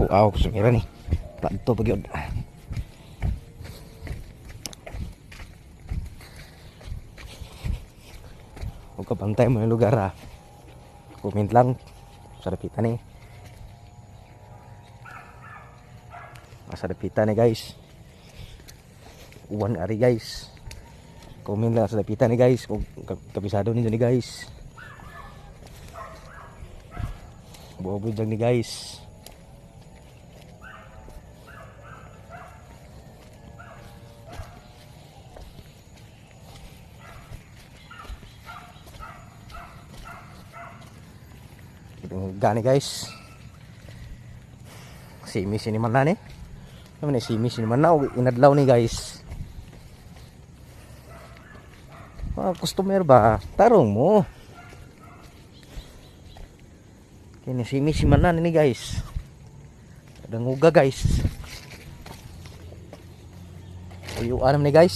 Aw ko sumira ni. Padto pag yun. Huwag ka pantay mo yung lugar ha. Comment lang. Sa dapitan ni. Sa dapitan ni guys. Uwan ari guys. Comment lang sa dapitan ni guys. Kung kabisado ninyo ni guys. Buo-buo dyan ni guys. Gani guys. Simis ini man na ni. Ano ni simis ini man na inadlaw ni guys. Customer ba? Tarong mo. Kini simis man na ni guys. Ada nguga guys. Uyuan ni guys.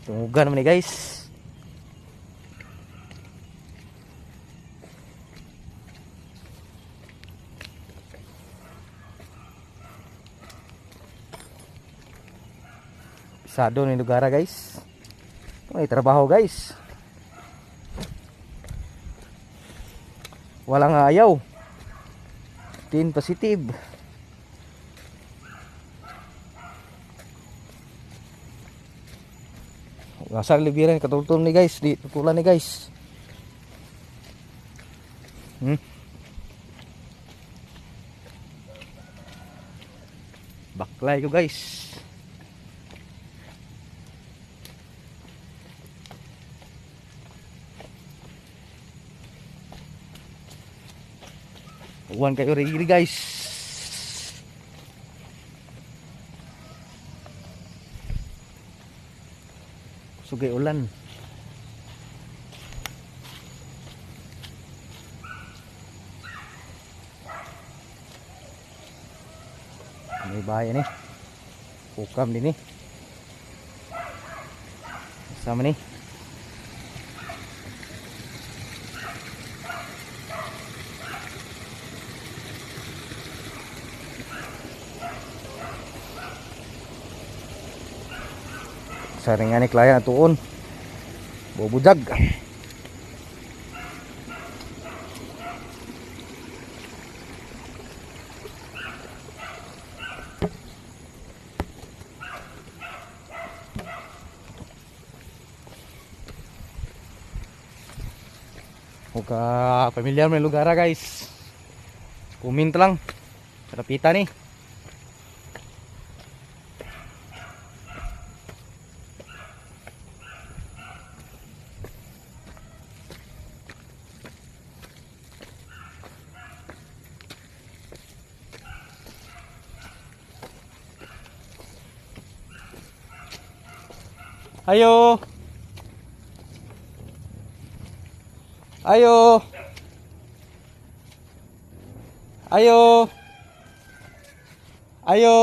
Tunggugan naman ni guys. Pisado ni lugar guys. May trabaho guys. Walang ayaw. 10 positive. Ngasar libiran katultul ni guys, di tutulan ni guys. Baklay ko guys. Uwan kayo rin guys. Sugay ulan. May bahay ni. Pukam din ni. Sama ni. Saringan ni klien tuon. Bubujag. Muka pamilyar may lugar guys. Comment lang. Karapitan ni. Ayo. Ayo. Ayo. Ayo.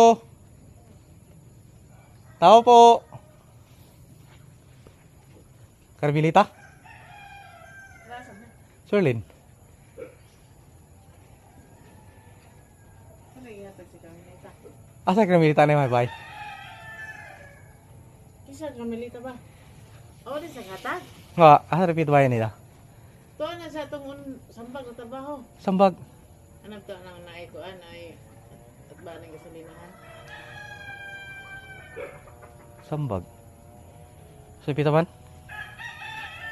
Tao po. Carmelita? Sherlyn. Asa Carmelita na may bay? Isa Carmelita ba? O, di sa kata? Nga, asa repeat bayan nila? To na sa itong sambag na trabaho. Sambag. Anak to nang naikuan ay at ba ng gasolinahan? Sambag. So, pita man?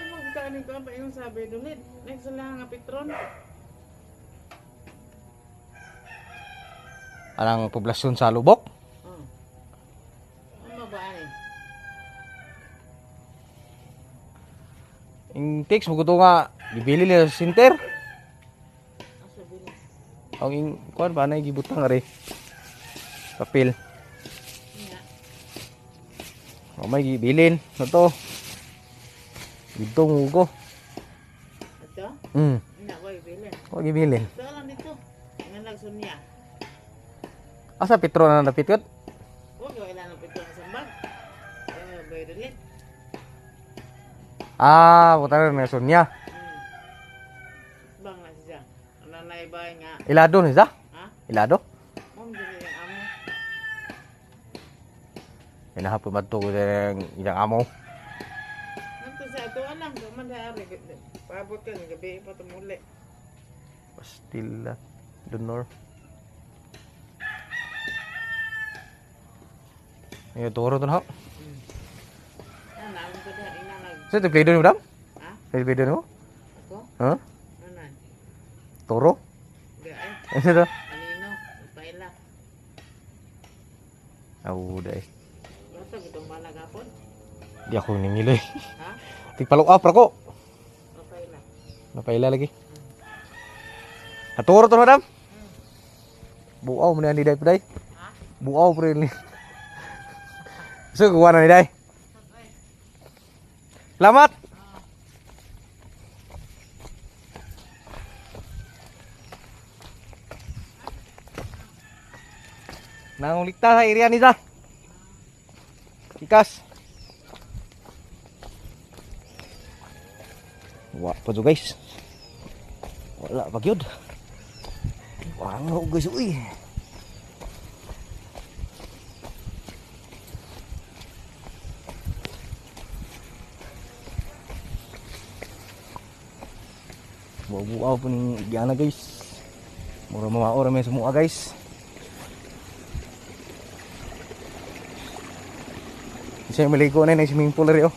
Sambag ka aning ko pa yung sabi dulit. Next lang nga Petron. Anang poblasyon sa Lubok? Ano ba ani? Yung text mo ko nga, bibili nila sa center. Asa bilis? Ang yung, kuhan ba na yung gibutang nga rin. Papel. Nga. O may gibilin. Ano to? Dito mo ko. Ito? Nga ko ibilin. O gibilin. Ito lang dito. Nga nagsunya. Asa Petro na napitkot? Huwag ko ilan ng Petron sa sambag. Bay dulit. Putar na Sonya. Ilado ni sa? Ha? Ilado? Mom dili ang amo. Inahapon madto ko sa ilang amo. Nganto sa ato alam ka man dari. Paabot ka ng gabi pa tumuli. Pastila. Donor. Ayo toro to na. Naman ko dahil inanag. Sa te play doon mo dam? Ha? Play doon mo? Ako? Ha? Anan? Toro? Gay. Ano to? Anino? Ipaila. Aw, dai. Basta gitong malagapon? Di ako ningiloy. Ha? Tigpalo up ra ko. Ipaila. Napaila lagi. Naturo to madam. Buaw mo na ni dai pday. Ha? Buaw pre ni. So kuha na ni dai. Selamat. Nangulikta sa area ni sa. Ikas. Wa pa to guys. Wala pa gyud. Wango guys uy. Buaw po ni Diana guys. Mura mawaora may semua guys. Isa maligo na yung swimming pool rin oh.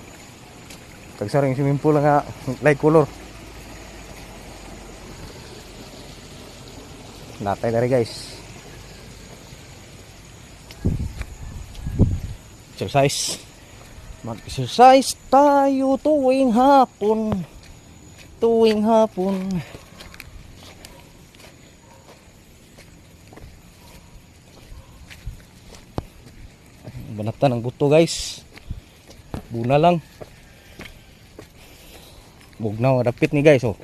Tagsara yung swimming pool nga light color. Natay na rin guys. Exercise. Mag-exercise tayo tuwing hapon. Tuwing hapon. Banatan ng buto guys. Buna lang. Bugnaw dapit ni guys oh.